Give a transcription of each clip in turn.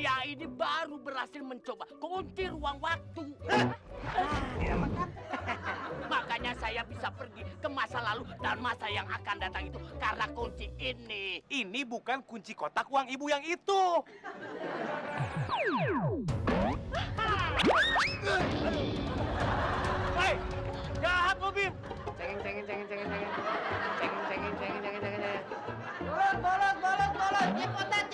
Saya ini baru berhasil mencoba kunci ruang waktu. Makanya saya bisa pergi ke masa lalu dan masa yang akan datang itu karena kunci ini. Ini bukan kunci kotak uang ibu yang itu. Hei, jahat lo, Bim. Cengeng. Bolot. Cepetan.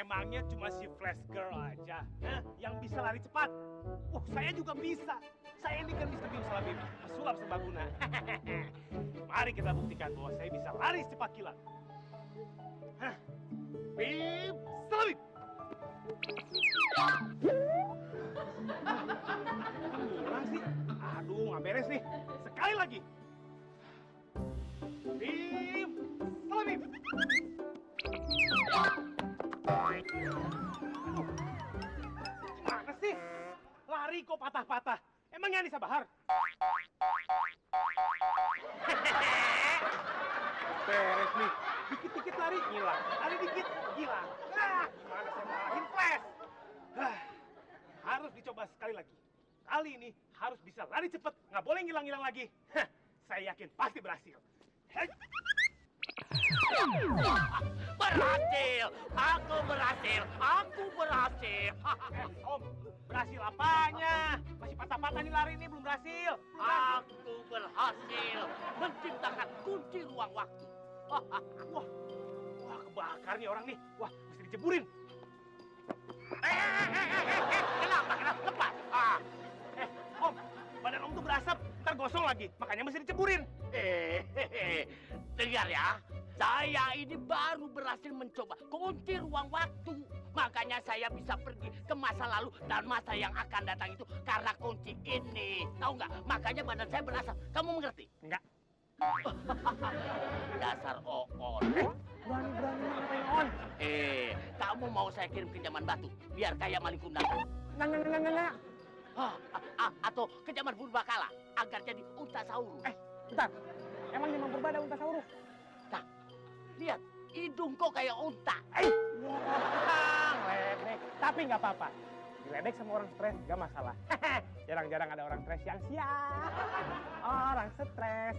Memangnya cuma si Flash Girl aja yang bisa lari cepat. Saya juga bisa. Saya ini kan Mr. Bim Salabim, pesulap serbaguna. Mari kita buktikan bahwa saya bisa lari secepat kilat. Bim Salabim. Hilang sih. Aduh, nggak beres nih. Sekali lagi. Bim Salabim. Gimana sih? Lari kok patah-patah. Emangnya Anissa Bahar? Beres nih. Dikit-dikit lari, hilang. Lari dikit, hilang. Gimana saya ngalahin Flash? Harus dicoba sekali lagi. Kali ini harus bisa lari cepat. Nggak boleh ngilang-ngilang lagi. Saya yakin pasti berhasil. Berhasil! Aku berhasil! Om, berhasil apanya? Masih patah-patah nih lari ini, belum berhasil. Aku berhasil menciptakan kunci ruang waktu. Wah, kebakar nih orang nih. Wah, mesti diceburin. Kenapa lepas? Om, badan Om tuh berasap, ntar gosong lagi. Makanya mesti diceburin. Dengar ya, saya ini baru berhasil mencoba kunci ruang waktu. Makanya saya bisa pergi ke masa lalu dan masa yang akan datang itu karena kunci ini. Tahu nggak? Makanya badan saya berasap. Kamu mengerti? Enggak. Dasar Oon. Berani-berani ngapain On? Kamu mau saya kirim ke Zaman Batu biar kayak maling kundangan? Nggak. Atau ke zaman purbakala agar jadi Untasaurus? Bentar. Emang zaman purba ada Untasaurus? Nah, lihat hidung kok kayak unta. Ledek. Tapi nggak apa-apa. Diledek sama orang stres nggak masalah. Jarang-jarang ada orang stres yang siap. Orang stres.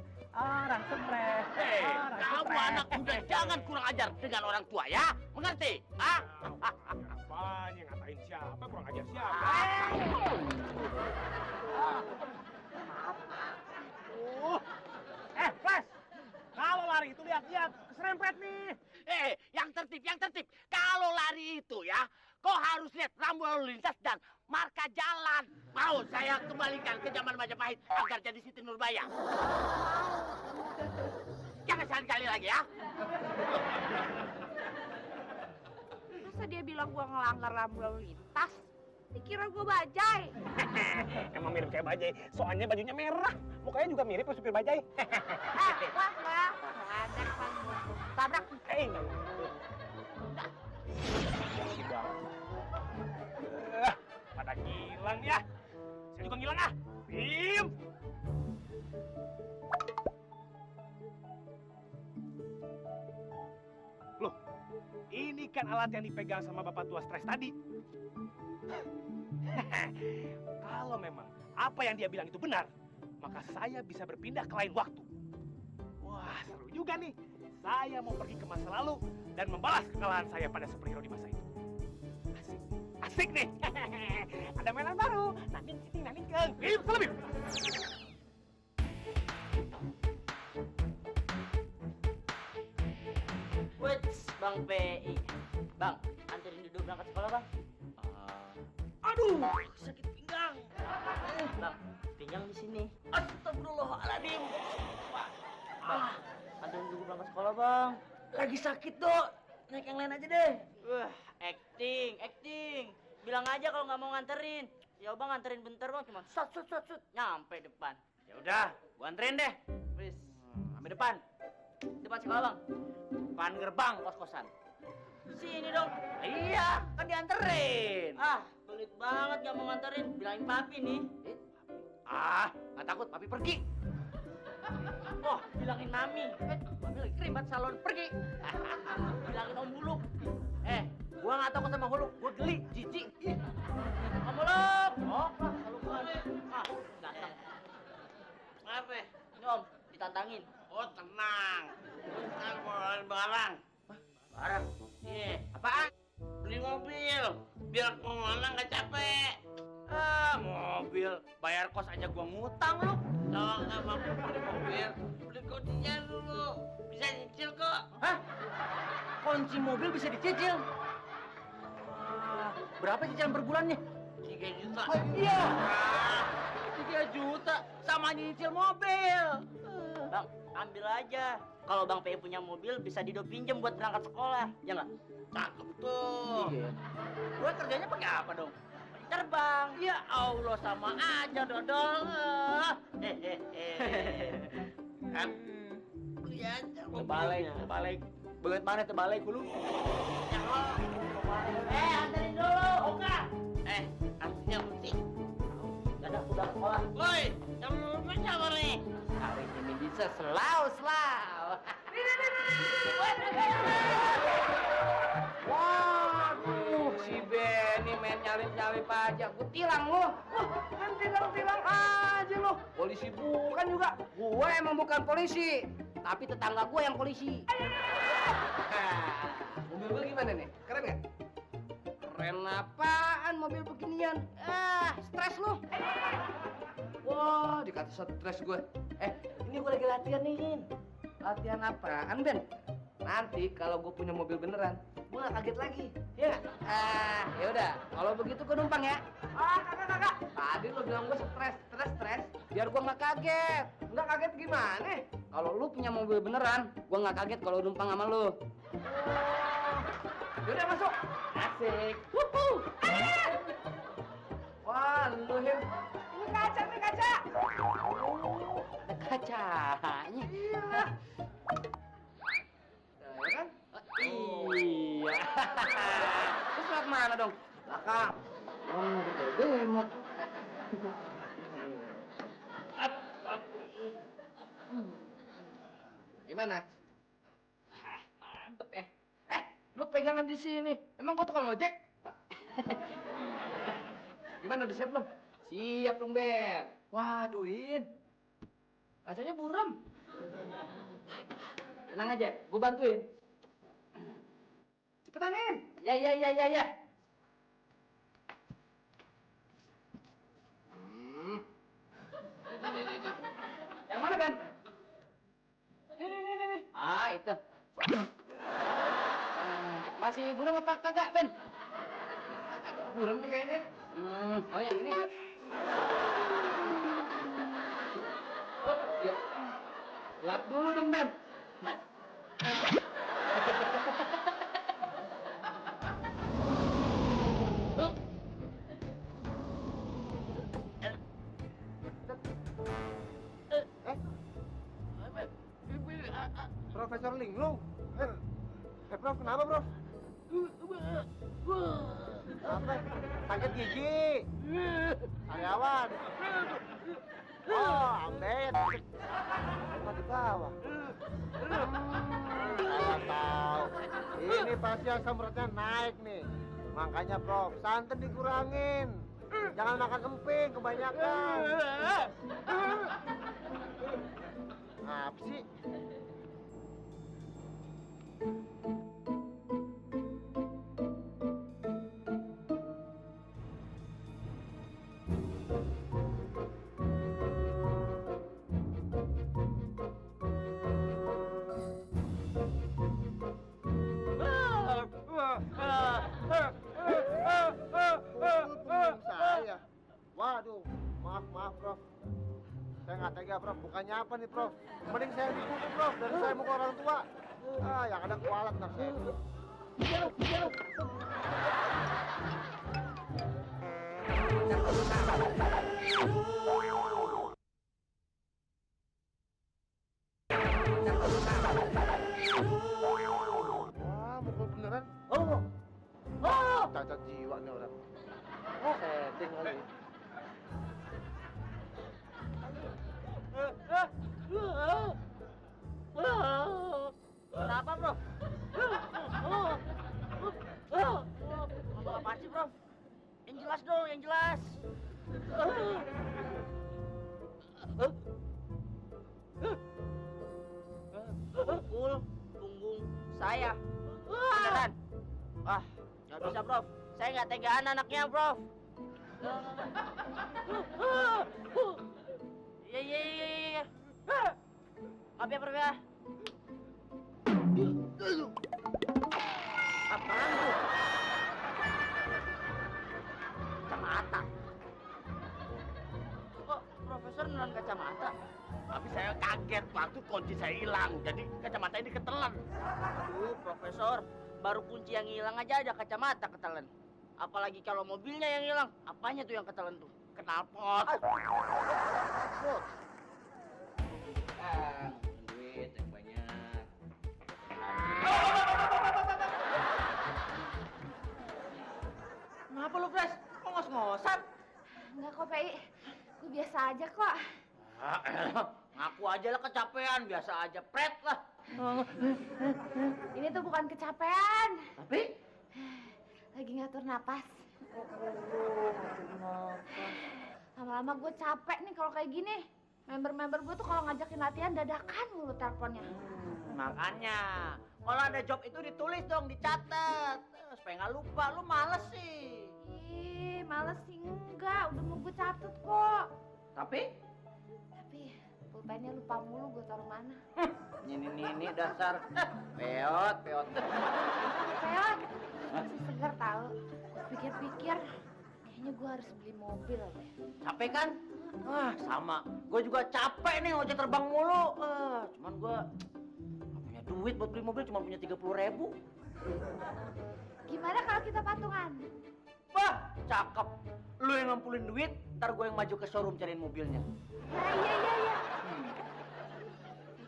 Kamu anak muda jangan kurang ajar dengan orang tua ya, mengerti? Apanya ngatain siapa? Kurang ajar siapa? Flash! Kalau lari itu lihat-lihat, keserempet nih. Yang tertib. Kalau lari itu ya, kau harus lihat rambu lalu lintas dan marka jalan. Mau saya kembalikan ke zaman Majapahit agar jadi Siti Nurbaya. Jangan sekali-kali lagi ya. Masa dia bilang gua ngelanggar rambu lalu lintas? Dikira gua bajai. Emang mirip kayak bajai, soalnya bajunya merah. Mukanya juga mirip ke supir bajai. Wah, ngeladek kan. Tabrak. Pada ngilang ya. Saya juga ngilang ah. Bim. Loh, ini kan alat yang dipegang sama bapak tua stres tadi. Kalau memang apa yang dia bilang itu benar, maka saya bisa berpindah ke lain waktu. Wah, seru juga nih. Saya mau pergi ke masa lalu dan membalas kekalahan saya pada superhero di masa itu. Asik nih. Ada mainan baru. Naning keng. Bim, selebim. Wits, Bang PI. Bang, anterin Dudu berangkat sekolah, Bang. Aduh, sakit pinggang. Bang, pinggang di sini. Astagfirullahaladzim. Bang, anterin Dudu berangkat sekolah, Bang. Lagi sakit, Dok. Naik yang lain aja deh. Wah, acting. Bilang aja kalau nggak mau nganterin. Ya Bang, nganterin bentar, Bang. Cuma sut. Nyampe depan. Ya udah, gua anterin deh. Wis. Sampai depan. Depan sekolah, Bang. Depan gerbang kos-kosan. Sini dong. Iya, kan dianterin. Ah, pelit banget nggak mau nganterin. Bilangin papi nih. Ah, nggak takut, papi pergi. Oh, bilangin mami. Mami lagi keribat salon, pergi. Bilangin om Huluk. Gua nggak takut sama Huluk, gua geli, jijik. Ih. Om Huluk. Oh, kalau bukan. Ah, datang. Apa? Ini om, ditantangin. Oh, tenang. Kan mau barang. Barang? Iya. Apaan? Beli mobil biar kemana nggak capek. Ah, mobil. Bayar kos aja gua ngutang lu. Kalau nggak mampu beli mobil, beli kuncinya dulu. Bisa nyicil kok. Hah? Kunci mobil bisa dicicil? Wah, berapa cicilan per bulannya? 3 juta. Oh, iya. Ah, 3 juta sama nyicil mobil. Bang, ambil aja. Kalau Bang P punya mobil bisa Dido pinjem buat berangkat sekolah, ya nggak? cakep tuh. Iya. Gua kerjanya pakai apa dong? Terbang. Ya Allah, sama aja dodol. Kan beli aja Terbalik, mobilnya. terbalik. Banget mana terbalik dulu? Anterin dulu, Oka. Artinya penting. Dadah, udah sekolah. Woi, kamu lupa siapa nih? Hari ini bisa selau. Waduh, si Benny main nyalip-nyalip aja. Gue tilang lu. Kan tilang-tilang aja lu. Polisi bukan juga. Gue emang bukan polisi. Tapi tetangga gue yang polisi. Mobil gue gimana nih? Keren nggak? Keren apaan mobil beginian? Stres lu. Wah, dikata stres gue. Ini gue lagi latihan nih, Rin. Latihan apaan, Ben? Nanti kalau gue punya mobil beneran, gue gak kaget lagi. Ya nggak? Ya udah. Kalau begitu gue numpang ya. Kakak. Tadi lo bilang gue stres. Biar gue nggak kaget. Nggak kaget gimana? Kalau lu punya mobil beneran, gue nggak kaget kalau numpang sama lu. Yaudah masuk. Asik. Wuhu. Wah, lu Him. Ini kaca. Ada kacanya. Iya. Ya kan? Iya. Terus lewat mana dong? Belakang. Oh, demot. Gimana? Mantep ya. Lu pegangan di sini. Emang gua tukang ojek? Gimana, udah siap belum? Siap dong, Ben. Waduh, In. Kacanya buram. Tenang aja, gua bantuin. Cepetan, In. Ya. Yang mana, Ben? Ini. Itu. Masih buram apa kagak, Ben? Buram nih kayaknya. Oh, yang ini. Ya. Lap dulu dong, Ben. Profesor Linglung. Prof, kenapa, Prof? Apa? Sakit gigi. Karyawan. Oh, update. Apa di bawah? Saya tahu. Ini pasti asam uratnya naik nih. Makanya, Prof, santan dikurangin. Jangan makan emping kebanyakan. Apa sih? Saya. Waduh, maaf, Prof. Saya nggak tega, Prof. Bukannya apa nih, Prof? Mending saya dikuku, Prof, dari saya mau ke orang tua. Yang ada kualat ntar saya. Wah, mukul beneran. Oh, sakit jiwa nih orang. Setting kali. Kenapa, Bro? Ngomong apa sih, Bro? Yang jelas dong, yang jelas. Pukul punggung saya. Beneran? Wah, nggak bisa, Bro. Saya nggak tegaan anaknya, Bro. Iya. Maaf ya, Bro ya. Apaan tuh? Kacamata. Kok Profesor nelan kacamata? Tapi saya kaget waktu kunci saya hilang, jadi kacamata ini ketelan. Aduh, Profesor, baru kunci yang hilang aja ada kacamata ketelan. Apalagi kalau mobilnya yang hilang, apanya tuh yang ketelan tuh? Knalpot. Duit yang banyak. Kenapa lu, Fresh? Kok ngos-ngosan? Enggak kok, Pi. Gue biasa aja kok. Ngaku aja lah kecapean, biasa aja, pret lah. Ini tuh bukan kecapean. Tapi? Lagi ngatur napas. Lama-lama gue capek nih kalau kayak gini. Member-member gue tuh kalau ngajakin latihan dadakan mulu teleponnya. Makanya, kalau ada job itu ditulis dong, dicatat. Supaya nggak lupa, lu males sih. Ih, males sih enggak. Udah mau gue catet kok. Tapi? Pulpennya lupa mulu gue taruh mana. Ini dasar. Peot. Peot, masih segar tahu. Pikir-pikir, kayaknya gue harus beli mobil deh. Capek kan? Wah, sama. Gue juga capek nih ngojek terbang mulu. Cuman gue nggak punya duit buat beli mobil, cuma punya 30.000. Gimana kalau kita patungan? Wah, cakep. Lu yang ngumpulin duit, ntar gue yang maju ke showroom cariin mobilnya. Nah, iya.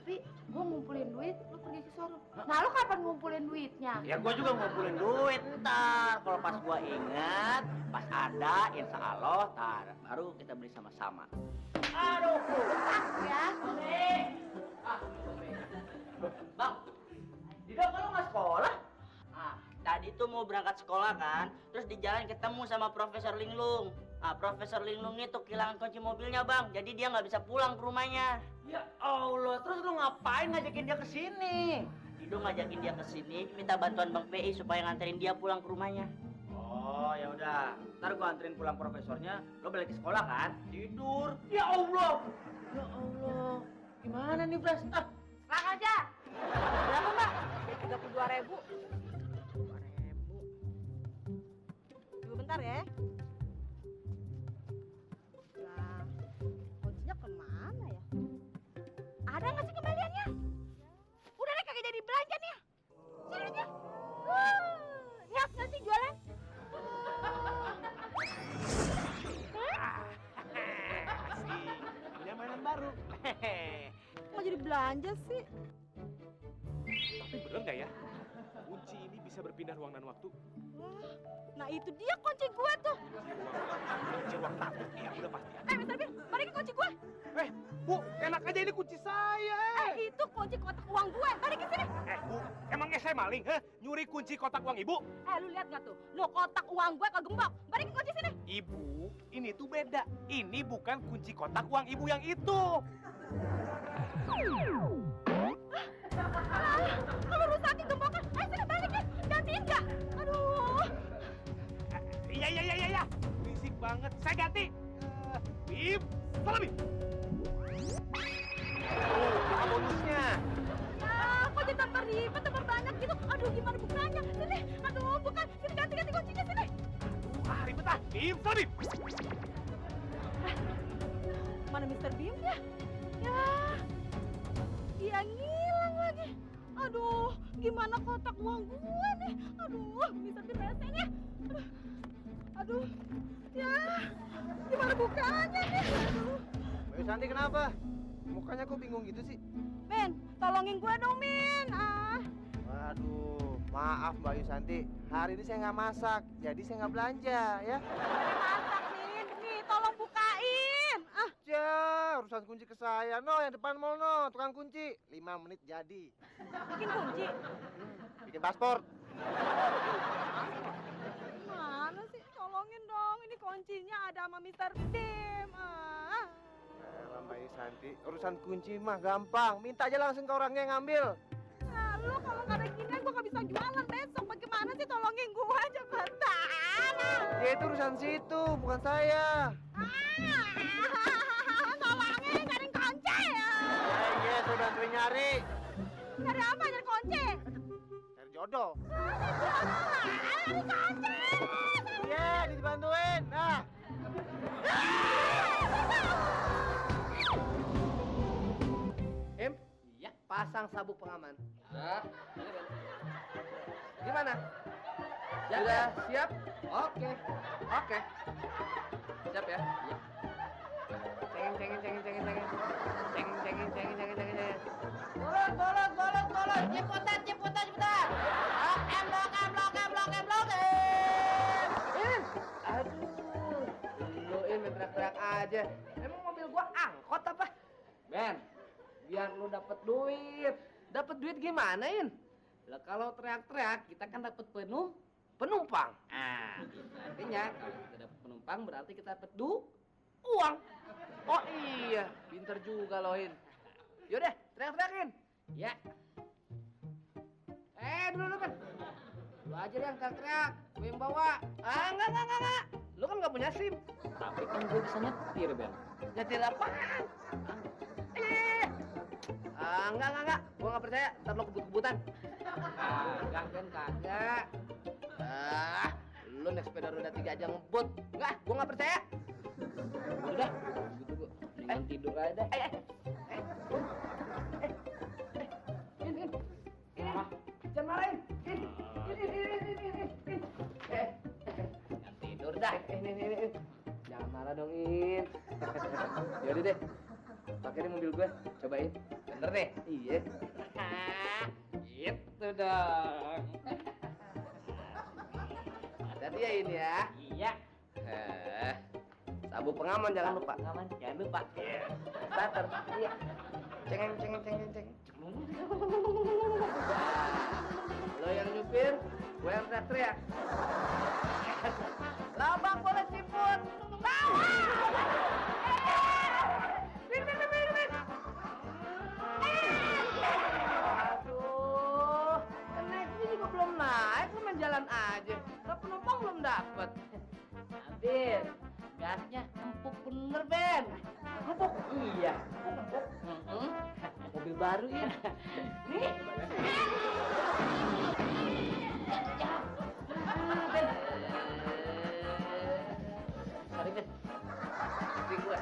Tapi gue ngumpulin duit, lu pergi ke showroom. Nah, lu kapan ngumpulin duitnya? Ya gue juga ngumpulin duit ntar. Kalau pas gue ingat, pas ada, insya Allah, baru kita beli sama-sama. Aduh. Ya. Bang, Dido kalau nggak sekolah? Ah, tadi tuh mau berangkat sekolah kan, terus di jalan ketemu sama Profesor Linglung. Ah, Profesor Linglung itu kehilangan kunci mobilnya, Bang. Jadi dia nggak bisa pulang ke rumahnya. Ya Allah, terus lu ngapain ngajakin dia ke sini? Dido ngajakin dia ke sini, minta bantuan Bang PI supaya nganterin dia pulang ke rumahnya. Oh, ya udah. Ntar gua anterin pulang profesornya, lo balik ke sekolah kan? Tidur. Ya Allah. Ya Allah. Gimana nih, Bras? Ah, Lang aja. Berapa, Mbak? 32.000. 2.000. Tunggu bentar ya. Nah, kuncinya kemana ya? Ada nggak sih kembaliannya? Udah deh kagak jadi belanja nih. Sini duitnya. Niat nggak sih jualan? Punya mainan baru. Kok jadi belanja sih? Tapi bener nggak ya? Kunci ini bisa berpindah ruang dan waktu. Wah, nah itu dia kunci gue tuh. Kunci ruang tamu, ya udah pasti. Mister Bin, balikin kunci gue. Bu, enak aja ini kunci saya. Itu kunci kotak uang gue. Balikin sini. Bu, emangnya saya maling, nyuri kunci kotak uang ibu? Lu lihat nggak tuh? Lo kotak uang gue kegembok. Balikin kunci sini. Ibu, ini tuh beda. Ini bukan kunci kotak uang ibu yang itu. Kalau rusakin gemboknya, sini balikin. Gantiin nggak? Aduh. Iya. Berisik banget. Saya ganti. Bim, salah Bim. Oh, bonusnya. Ya, kok jadi tambah ribet, tambah banyak gitu. Aduh, gimana bukanya? Sini. Aduh, bukan. Sini ganti kuncinya sini. Ribet ah. Bim, salah Bim. Mana Mister Bim ya? Ya, dia ngilang lagi. Aduh, gimana kotak uang gue nih? Aduh, Mister Bim rese nih. Aduh, ya, gimana bukanya nih? Aduh. Mbak Santi kenapa? Mukanya kok bingung gitu sih? Min, tolongin gue dong, Min. Waduh, maaf Maaf Mbak Yusanti, hari ini saya nggak masak, jadi saya nggak belanja ya. Masak nih, tolong bukain. Ah, Ya, urusan kunci ke saya, no yang depan mall no, tukang kunci. 5 menit jadi. bikin kunci. Bikin paspor. Mana sih? Tolongin dong, ini kuncinya ada sama Mr. Bim. Ah. Mbak Yusanti, urusan kunci mah gampang, minta aja langsung ke orangnya yang ngambil. Nah, lu kalau nggak ada ginian gue nggak bisa jualan besok. Bagaimana sih? Tolongin gue cepetan. Ya itu urusan situ, bukan saya. Tolongin cari kunci. Iya, saya bantuin nyari. Cari apa? Cari kunci. Cari jodoh. Cari kunci. Iya, dibantuin. Nah. Im, iya, pasang sabuk pengaman. Ya. Gimana? Sudah siap? Oke. Oke. Siap ya? Iya. Cengeng. Bolot. Cepetan. Blok. In! Aduh, lu In main teriak-teriak aja. Emang mobil gua angkot apa? Ben, biar lu dapet duit. Dapet duit gimana, In? Lah kalau teriak-teriak, kita kan dapet penumpang. Artinya kalau kita dapet penumpang berarti kita dapet uang. Oh iya, pinter juga lo, In. Yaudah, teriak-teriakin. Ya. Dulu kan. Lu aja deh yang teriak, gue yang bawa. Enggak. Lu kan nggak punya SIM. Tapi kan gue bisa nyetir, Ben. Nyetir apaan? Enggak. Gue nggak percaya, ntar lo kebut-kebutan. Kagak, Ben, kagak. Lu naik sepeda roda 3 aja ngebut. Enggak, gue nggak percaya. Udah, gitu gue. Mendingan tidur aja dah. In. Jangan marahin. In. Jangan tidur dah. Ini. Jangan marah dong, In. Yaudah deh. Pakai nih mobil gue. Cobain. Bener deh. Iya. Gitu dong. Hati-hati ya, In ya. Iya. Sabuk pengaman jangan lupa. Pengaman, jangan lupa. Starter. Iya. Cengeng. Lo yang nyupir, gue yang teriak-teriak. Labang boleh siput. Aduh, naik ini juga belum naik, lu main jalan aja. Lo penumpang belum dapet. Habis. Gasnya empuk bener, Ben. Empuk? Iya. Empuk. Mobil baru ya. Nih. Ben. Sorry, Ben. Sting gue.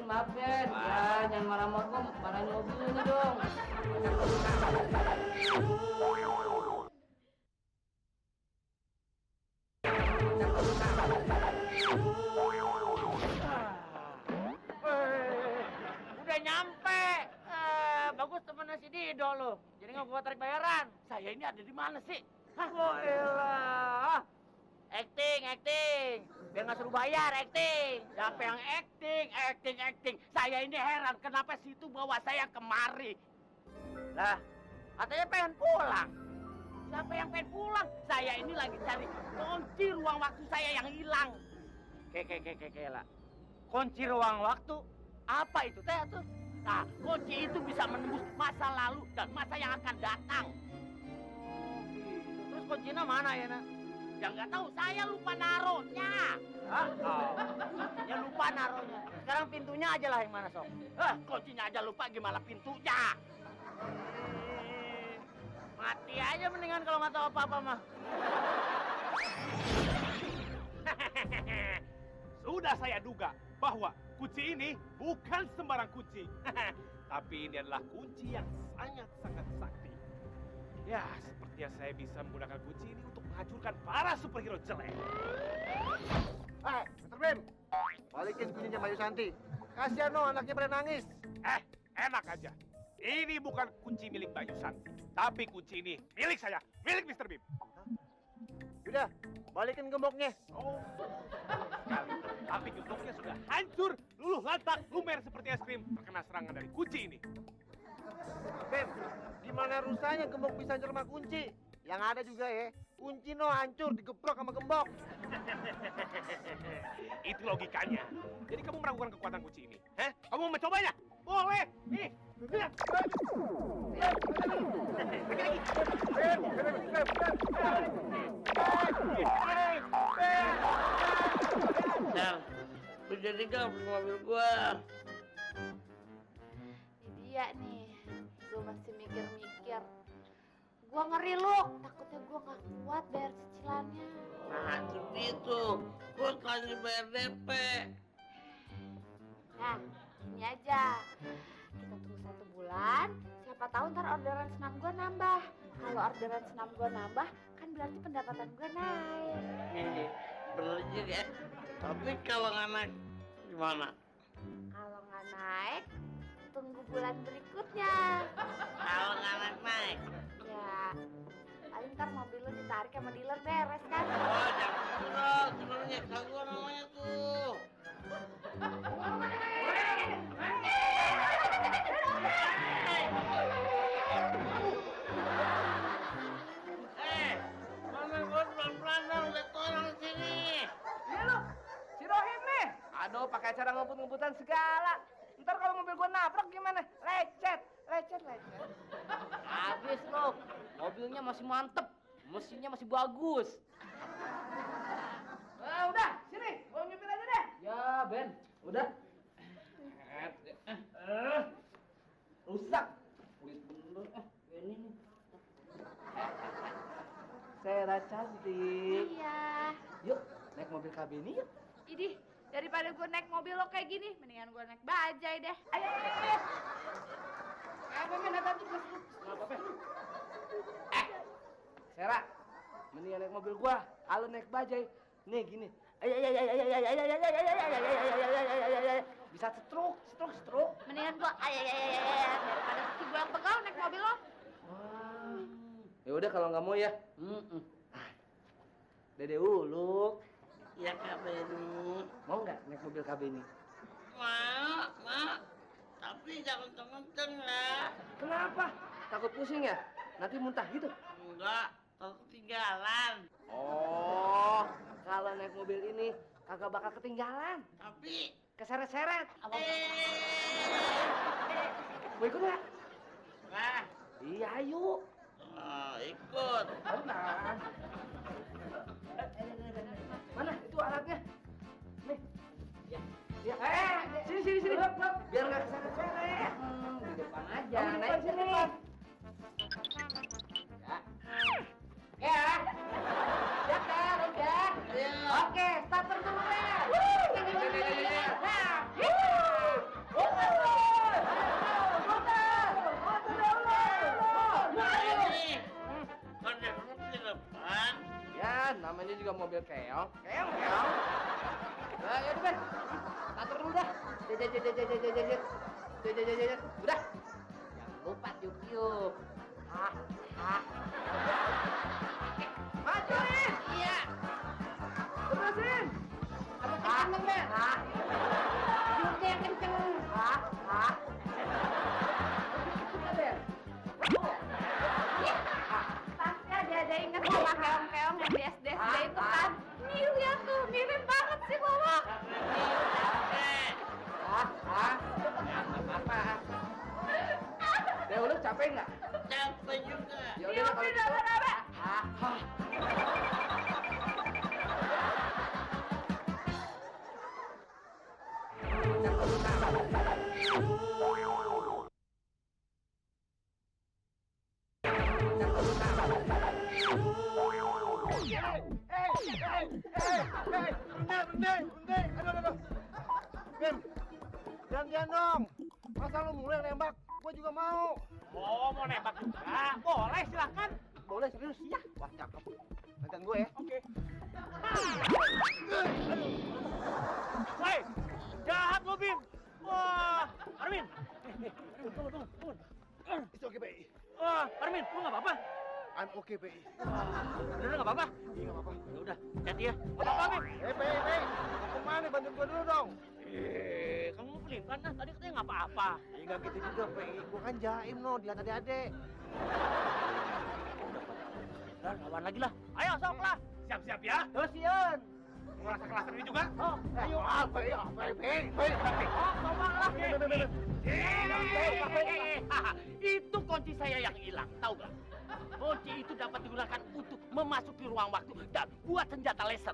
Maaf, Ben. Ya, jangan marah sama gue, marahin mobil ini dong. Udah nyampe. Bagus temennya si Dido lo. Jadi nggak gua tarik bayaran. Saya ini ada di mana sih? Hah? Oh elah. Acting. Biar nggak suruh bayar, acting. Siapa yang acting? Saya ini heran kenapa situ bawa saya kemari. Lah, katanya pengen pulang. Siapa yang pengen pulang? Saya ini lagi cari kunci ruang waktu saya yang hilang. Kela. Kunci ruang waktu? Apa itu teh tuh? Nah, kunci itu bisa menembus masa lalu dan masa yang akan datang. Terus kuncinya mana ya, Nak? Ya nggak tahu, saya lupa naruhnya. Hah? Ya lupa naruhnya. Sekarang pintunya aja lah yang mana, Sob? Kuncinya aja lupa, gimana pintunya? Mati aja mendingan kalau nggak tahu apa-apa mah. Sudah saya duga bahwa kunci ini bukan sembarang kunci. Tapi ini adalah kunci yang sangat-sangat sakti. Ya, sepertinya saya bisa menggunakan kunci ini untuk menghancurkan para superhero jelek. Mr. Bim, balikin kuncinya Mbak Yusanti. Kasihan no, anaknya pada nangis. Enak aja. Ini bukan kunci milik Bayu Santi, tapi kunci ini milik saya, milik Mr. Bim. Udah, balikin gemboknya. Oh, sekali. Tapi gemboknya sudah hancur, luluh lantak, lumer seperti es krim, terkena serangan dari kunci ini. Bim, gimana rusanya gembok bisa nyerma kunci? Yang ada juga ya, kunci no hancur digeprok sama gembok. Itu logikanya. Jadi kamu meragukan kekuatan kunci ini, heh? Kamu mau mencobanya? Boleh. Nih, lihat. Sel, lu jadi gak beli mobil gua? Ini dia nih, gue masih mikir-mikir. Gua ngeri lu, takutnya gua nggak kuat bayar cicilannya. Nah, seperti itu. Gua lagi bayar DP. Nah, ini aja. Kita tunggu 1 bulan, siapa tahu ntar orderan senam gua nambah. Kalau orderan senam gua nambah, kan berarti pendapatan gua naik. Nih, bener juga ya. Tapi kalau nggak naik, gimana? Kalau nggak naik, tunggu bulan berikutnya. Kalau nggak naik. Ya, paling ntar mobil lu ditarik sama dealer beres kan? Oh, jangan terus. Sebenarnya kagak namanya tuh. Mana gua pelan-pelan dong, lihat orang di sini. Iya lu, si Rohim nih. Aduh, pakai cara ngebut-ngebutan segala. Ntar kalau mobil gua nabrak gimana? Lecet. Habis lo, mobilnya masih mantep, mesinnya masih bagus. Nah, udah, sini, gua nyupir aja deh. Ya Ben, udah. Rusak. Ini nih. Sera cantik. Iya. Yuk, naik mobil KB ini yuk. Idih, daripada gue naik mobil lo kayak gini, mendingan gue naik bajai deh. Ayo. Apa men, apa tuh? Apa? Sera, mendingan naik mobil gua, kalau naik bajai. Nih gini. Bisa stroke. Mendingan gue, daripada si gue yang pegal naik mobil lo. Wah. Ya udah kalau nggak mau ya. Dede Uluk, Ya Kak Beni. mau nggak naik mobil KB ini? Mau. Tapi jangan kenceng ya. Kenapa? Takut pusing ya? Nanti muntah gitu? Enggak, takut ketinggalan. Oh, kalau naik mobil ini kagak bakal ketinggalan. Tapi Keseret-seret. Mau ikut nggak? nah, Iya, ayo. ikut. Tenang. Mana itu alatnya? Nih. Ya. Sini. Biar nggak keseret-seret. Di depan aja. Naik sini. Ya. Ya kan, udah. Oke, starter dulu ya. Ini, kondeksnya di depan. Ya, namanya juga mobil keong. Keong. Nah, ya udah, Ben. Starter dulu dah. Jet. Udah. Jangan lupa tiup-tiup. Majuin. Iya. Terusin. Kenceng, Ben. Tiupnya yang kenceng. Kita, Ben. Pasti ada inget sama keong-keong yang di SD itu kan. Nih lihat tuh, mirip banget sih Mama. Apa? Deh, lu capek nggak? Capek juga. Ya udah kalau gitu. Berhenti. Aduh. Bim, jangan dong. Masa lu mulai nembak? Gua juga mau. Oh, mau nembak juga? Boleh, silakan. Boleh serius? Iya. Wah, cakep. Gantian gue ya. Oke. Hei, jahat lo, Bim. Wah, Armin. Tunggu. Parmin, lu nggak apa-apa? I'm okay, PI. Bener nggak apa-apa? Iya, nggak apa-apa. Ya udah, hati ya. Nggak apa-apa, Min. PI. Mau kemana? Bantuin gua dulu dong. Kamu pelin-pelan nah, tadi katanya nggak apa-apa. Ya nggak gitu juga, PI. Gua kan jaim, no. Dilihat adik-adik. Udah, lawan lagi lah. Ayo, sok lah. Siap-siap ya. Terus Yun. Mau rasa kelas ini juga? Oh, Ayo, apa ya? oh, coba lah. Itu kunci saya yang hilang, tahu gak? Kunci itu dapat digunakan untuk memasuki ruang waktu dan buat senjata laser.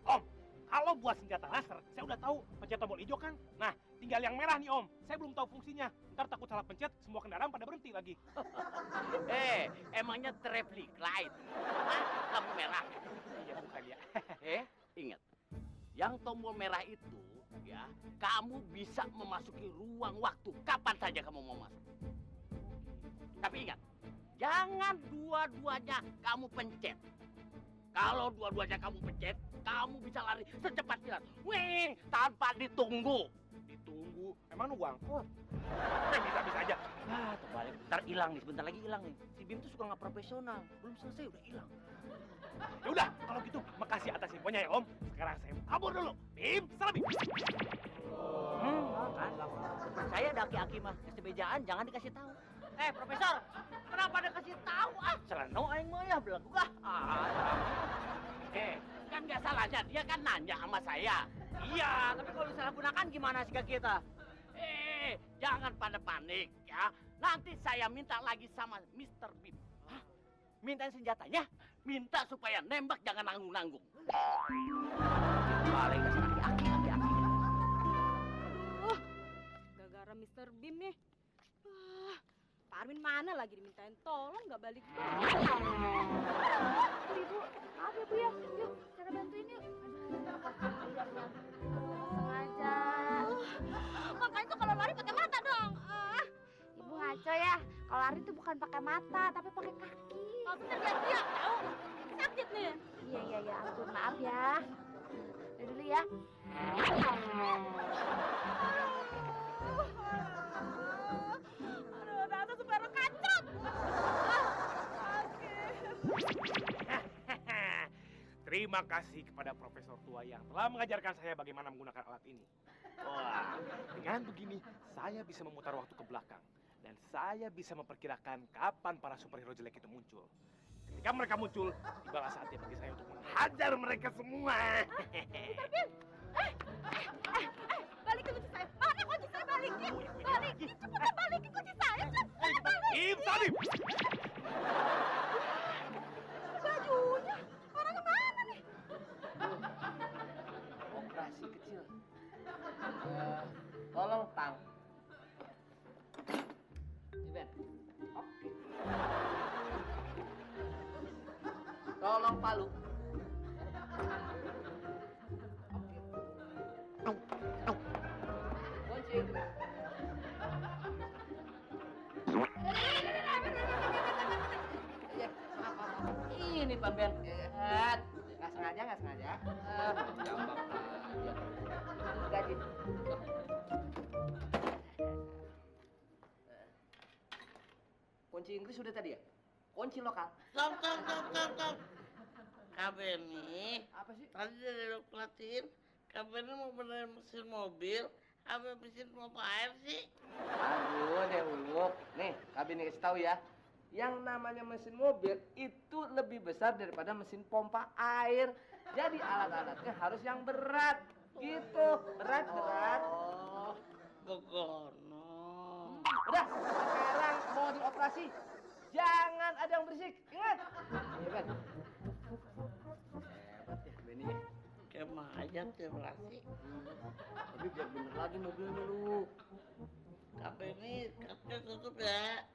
Om, kalau buat senjata laser, saya udah tahu pencet tombol hijau kan. Nah, tinggal yang merah nih Om. Saya belum tahu fungsinya. Ntar takut salah pencet, semua kendaraan pada berhenti lagi. Emangnya traffic light? Hah? Lampu merah? Iya bukan ya. Ingat, yang tombol merah itu, ya, kamu bisa memasuki ruang waktu kapan saja kamu mau masuk. Tapi ingat, jangan dua-duanya kamu pencet. Kalau dua-duanya kamu pencet, kamu bisa lari secepat kilat. Wing, tanpa ditunggu. Ditunggu. Emang nunggu angkot? Bisa aja. Terbalik. Ntar hilang nih, sebentar lagi hilang nih. Si Bim tuh suka nggak profesional. Belum selesai udah hilang. Ya udah, kalau gitu makasih atas infonya ya Om. Sekarang saya mau kabur dulu. Bim, salam Bim. Kan? Saya ada aki-aki mah. Kesebejaan jangan dikasih tahu. Profesor, kenapa ada kasih tahu? Seleno aing mah ya belagu kah? Kan nggak salahnya, dia kan nanya sama saya. Iya, tapi kalau disalahgunakan gimana sih kita? Jangan pada panik ya. Nanti saya minta lagi sama Mr. Bim. Hah? Mintain senjatanya? Minta supaya nembak jangan nanggung-nanggung. Paling kasih aki-aki. Gara-gara Mr. Bim nih. Parmin mana lagi dimintain tolong nggak balik. Ibu, maaf ya Bu ya. Yuk, cara bantuin yuk. Sengaja. Makanya tuh kalau lari pakai mata dong. Ibu ngaco ya. Kalau lari tuh bukan pakai mata, tapi pakai kaki. Maksudnya teriak-teriak tahu. Sakit nih. Iya, ampun maaf ya. Udah dulu ya. Aduh, Tante Supero kacot. Terima kasih kepada Profesor tua yang telah mengajarkan saya bagaimana menggunakan alat ini. Wah, dengan begini saya bisa memutar waktu ke belakang dan saya bisa memperkirakan kapan para superhero jelek itu muncul. Ketika mereka muncul, tibalah saatnya bagi saya untuk menghajar mereka semua. Balikin kunci saya. Mana kunci saya balikin? Balikin, cepetan balikin kunci saya. Cepetan balikin. Im Salim. Bajunya. Orangnya mana nih? Operasi kecil. Tolong tang. Ini Ben. Oke. Tolong palu. Kunci. Ini Bang Ben. Nggak sengaja. Jambak aja. Gaji. Kunci Inggris sudah tadi ya? Kunci lokal. Stop. Kabeni, Apa sih? tadi dari lu pelatihin, Kabeni mau benerin mesin mobil, apa mesin pompa air sih? Aduh, deh uluk. Nih, kabin kasih tahu ya. Yang namanya mesin mobil itu lebih besar daripada mesin pompa air. Jadi alat-alatnya harus yang berat. Gitu, berat. Oh, begono. Udah, sekarang mau dioperasi. Jangan ada yang berisik. Ingat. Iya, Ben. Hebat ya, Benny ya. Kayak mayat ya berarti. Tapi biar bener lagi mobilnya lu. Kabeni, kapnya tutup ya.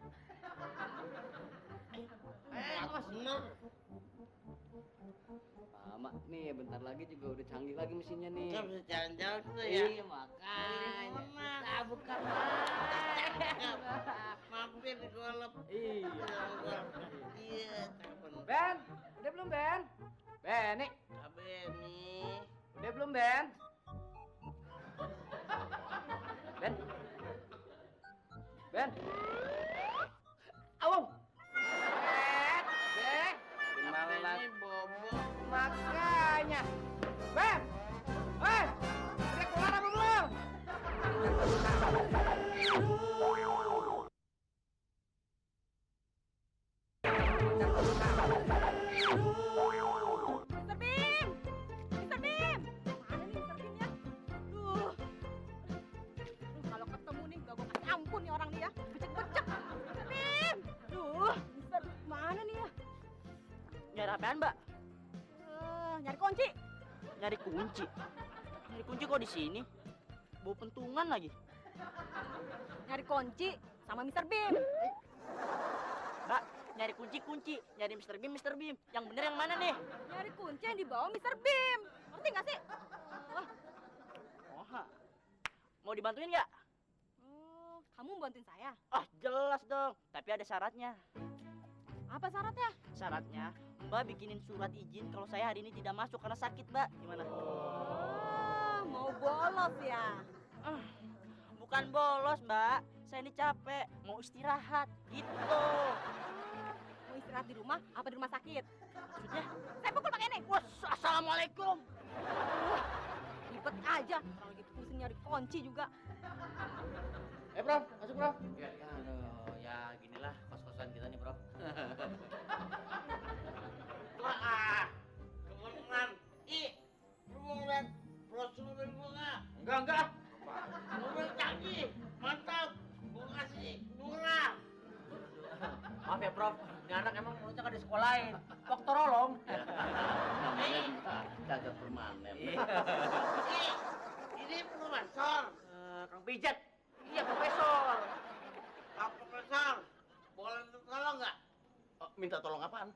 Awas bener. Lama nih, bentar lagi juga udah canggih lagi mesinnya nih. Kan bisa jalan-jalan tuh ya. Iya, makanya. Nah, bukan mampir di golep. Iya. Iya, temen. Ben, udah belum Ben? Ben, nih. Kabeni. Udah belum Ben? Ben? Ben? Awang! apaan, Mbak? Nyari kunci. Nyari kunci. Nyari kunci kok di sini? Bau pentungan lagi. Nyari kunci sama Mr. Beam. Mbak, nyari kunci. Nyari Mr. Beam. Yang bener yang mana nih? Nyari kunci yang dibawa Mr. Beam. Ngerti nggak sih? Wah, Oh, mau dibantuin nggak? kamu bantuin saya. Ah, jelas dong. Tapi ada syaratnya. Apa syaratnya? Syaratnya, Mbak bikinin surat izin kalau saya hari ini tidak masuk karena sakit, Mbak. Gimana? Mau bolos ya? Bukan bolos, Mbak. Saya ini capek, mau istirahat. Gitu. Mau istirahat di rumah apa di rumah sakit? Maksudnya? Saya pukul pakai ini. Wah, assalamualaikum. Ribet aja. Kalau gitu pusing nyari kunci juga. Prof, masuk Prof. Aduh, ya ginilah kos-kosan kita nih, Bro. Wah, kebenaran. Lu mau ngeliat brosur mobil gua nggak? Enggak. Mobil canggih, mantap. Gua kasih murah. Maaf ya Prof, ini anak emang mulutnya kan disekolahin. Kok terolong? Namanya cacat permanen. Ini profesor. Kang Pijat. Iya, Profesor. Pak Profesor, boleh tolong nggak? Oh, minta tolong apaan?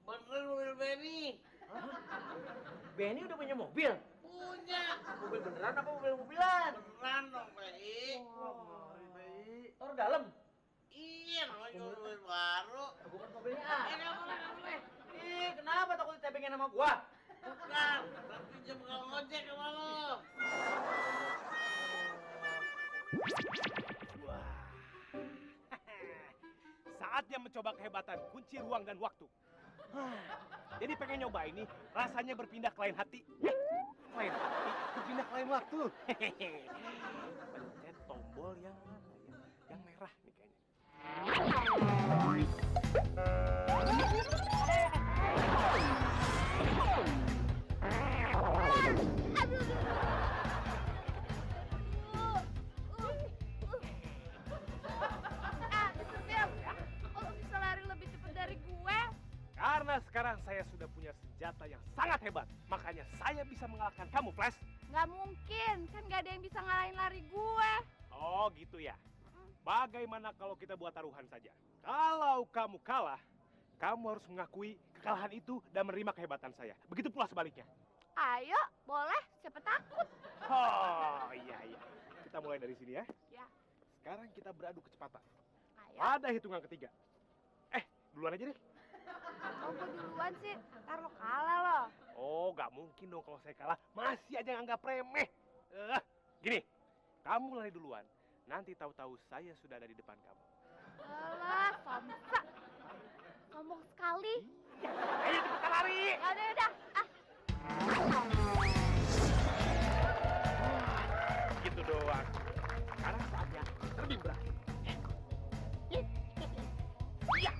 Benerin mobil Benny. Benny udah punya mobil? Punya. Mobil beneran apa mobil-mobilan? Beneran dong, Benny. Taruh dalam. Iya, namanya mobil baru. Bukan mobilnya. Nggak boleh. Ih, kenapa takut ditebengin sama gua? Bukan, tapi jam kalau ngojek sama lo. Saatnya mencoba kehebatan kunci ruang dan waktu. Jadi pengen nyoba ini, rasanya berpindah ke lain hati. Lain hati, berpindah ke lain waktu. Pencet tombol yang mana ya? Yang merah nih kayaknya. Kok bisa lari lebih cepat dari gue? Karena sekarang saya sudah punya senjata yang sangat hebat. Makanya saya bisa mengalahkan kamu, Flash. Nggak mungkin, kan nggak ada yang bisa ngalahin lari gue. Oh gitu ya. Bagaimana kalau kita buat taruhan saja? Kalau kamu kalah, kamu harus mengakui kekalahan itu dan menerima kehebatan saya. Begitu pula sebaliknya. Ayo, boleh. Siapa takut? Oh iya. Kita mulai dari sini ya. Ya. Sekarang kita beradu kecepatan. Ayo. Ada hitungan ketiga. Duluan aja deh. Oh, gue duluan sih. Ntar lo kalah lo. Oh, nggak mungkin dong kalau saya kalah. Masih aja nganggap remeh. Gini, kamu lari duluan. Nanti tahu-tahu saya sudah ada di depan kamu. Alah, Samsa. Ngomong sekali. Ayo cepetan lari. Yaudah. Gitu doang. Sekarang saatnya terbang berani. Iya.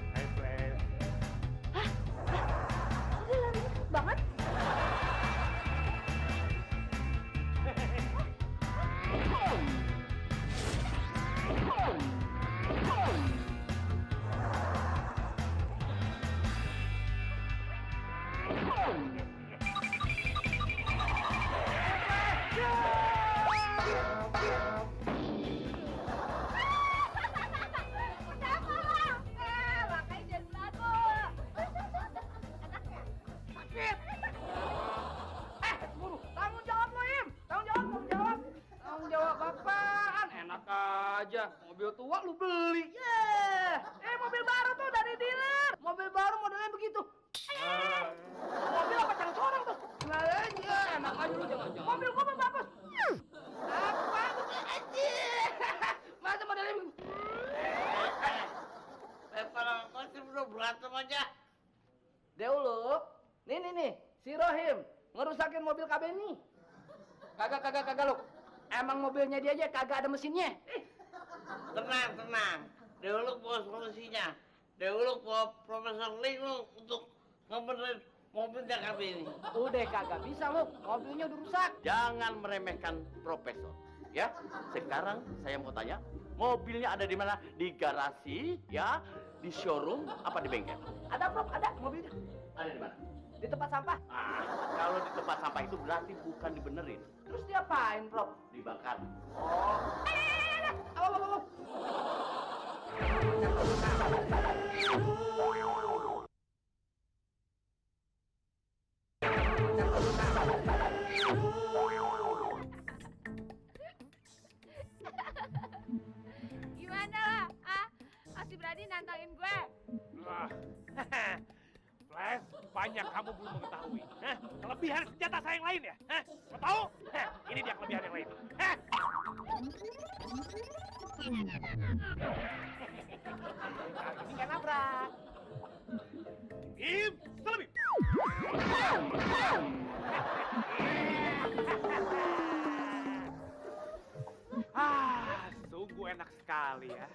Hai, Flash. Udah lari cepet banget. Kenapa lo? Makanya jangan belagu. Anaknya. Sakit. Buru, tanggung jawab lo, Im. Tanggung jawab apaan? Enak aja. Mobil tua lu beli. Mobil baru tuh dari dealer. Mobil baru modelnya begitu. Mobil apa cang corang tuh? Nah aja, enak aja lu jangan-jangan. Mobil gua mah bagus. Apa aja? Masa modelnya begitu? Daripada konsep udah berantem aja. Deuluk, nih, si Rohim ngerusakin mobil KB nih. Kagak lu. Emang mobilnya dia aja kagak ada mesinnya. Tenang. Dulu bawa solusinya. Dulu bawa Profesor Ling lu untuk ngebenerin mobilnya kami ini. Udah kagak bisa lu, mobilnya udah rusak. Jangan meremehkan profesor. Ya, sekarang saya mau tanya, mobilnya ada di mana? Di garasi, ya, di showroom, apa di bengkel? Ada Prof, ada mobilnya. Ada di mana? Di tempat sampah. Kalau di tempat sampah itu berarti bukan dibenerin, Terus diapain Prof? dibakar. Apa? Gimana lah? Ah, masih berani nantangin gue? Wah. Flash, banyak kamu belum mengetahui. Hah? Kelebihan senjata saya yang lain ya? Hah? Mau tahu? Hah, ini dia kelebihan yang lain. Hah? Kali ini nggak nabrak. Im, selebih. Sungguh enak sekali ya.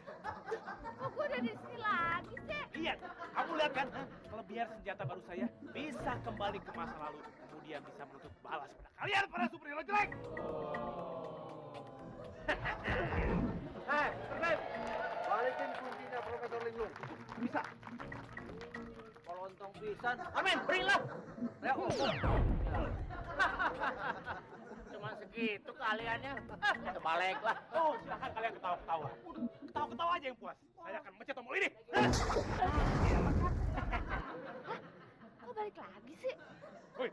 Kok gue udah di sini lagi sih? Iya, kamu lihat kan? Kelebihan senjata baru saya bisa kembali ke masa lalu, kemudian bisa menuntut balas pada kalian para superhero jelek. Beb, balikin kuncinya Profesor Linglung. Bisa. Kalau untung pisan. Amin, berilah. Ya, Cuma segitu kaliannya. Sebaliklah. Oh, silakan kalian ketawa-ketawa. Udah, ketawa-ketawa aja yang puas. Saya akan mencet tombol ini. Kok balik lagi sih? Woi.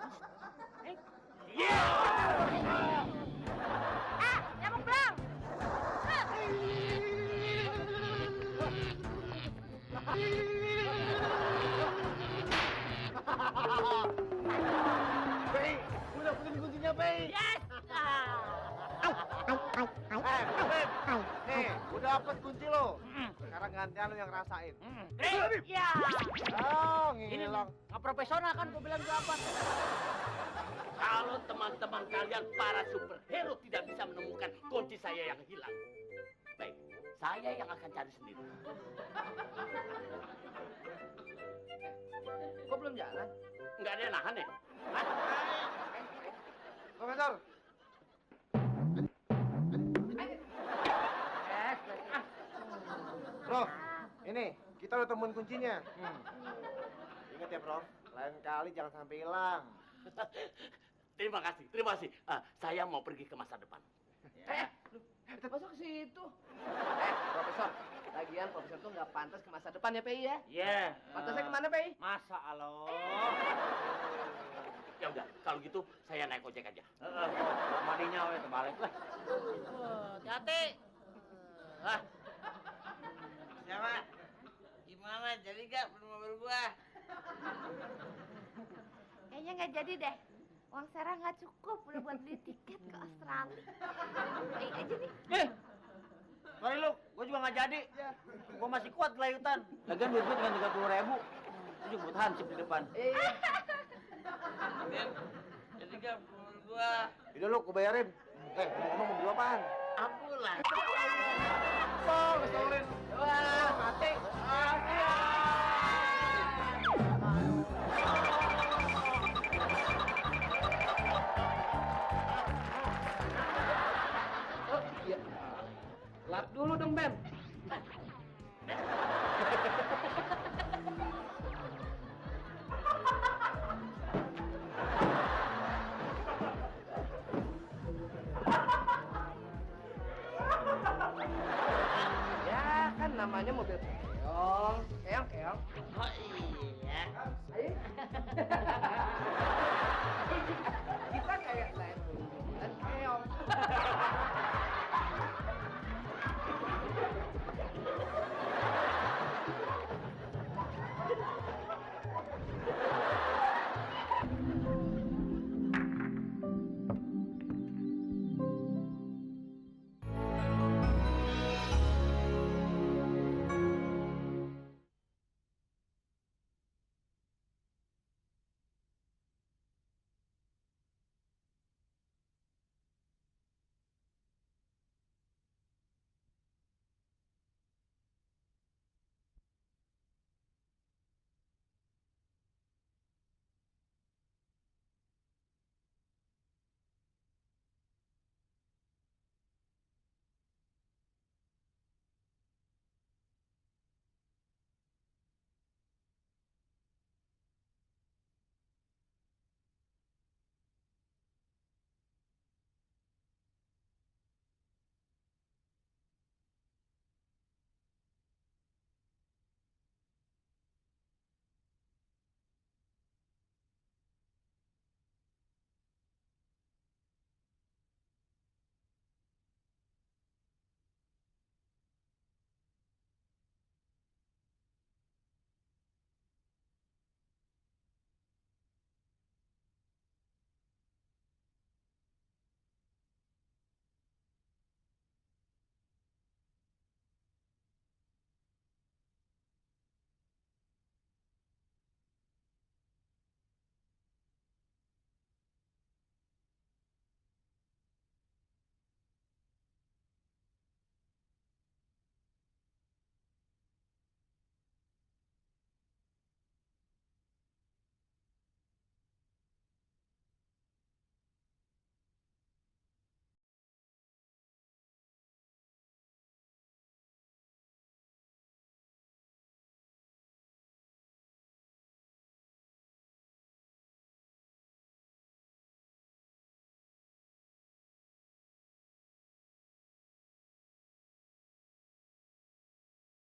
Iya. Ah, nyamuk belang! Pei, udah punya kuncinya, Pei. Yes! Beb, nih, udah dapet kunci lo. Sekarang gantian lo yang rasain. Ya! Oh, ngilang. nggak profesional kan gue bilang gue apa? Kalau teman-teman kalian para superhero tidak bisa menemukan kunci saya yang hilang, baik, saya yang akan cari sendiri. Gue belum jalan. Nggak ada yang nahan ya? Hah? Profesor, Prof, ini kita udah temuin kuncinya. Ingat ya, Prof, lain kali jangan sampai hilang. Terima kasih, terima kasih. Saya mau pergi ke masa depan. Masuk ke situ. Profesor, lagian Profesor tuh nggak pantas ke masa depan ya, Pei ya? Iya. Pantasnya kemana, Pei? Masa Allah. Ya udah, kalau gitu saya naik ojek aja. Madinya we terbalik lah. Hati. Wah. Siapa? Gimana? Jadi gak beli mobil gua? Kayaknya nggak jadi deh. Uang Sarah nggak cukup udah buat beli tiket ke Australia. Baik aja nih. Sorry lu, gua juga nggak jadi. Gua masih kuat kelayutan. Lagian duit gua tinggal 30.000. Itu juga buat hansip di depan. Din, jadi gak beli mobil gua? Udah lu, gue bayarin. Ngomong mobil apaan? Aku lah. Oh, keselin. Wah, mati. Oh, iya. Lap dulu dong, Ben. Ya kan namanya mobil keong, keong.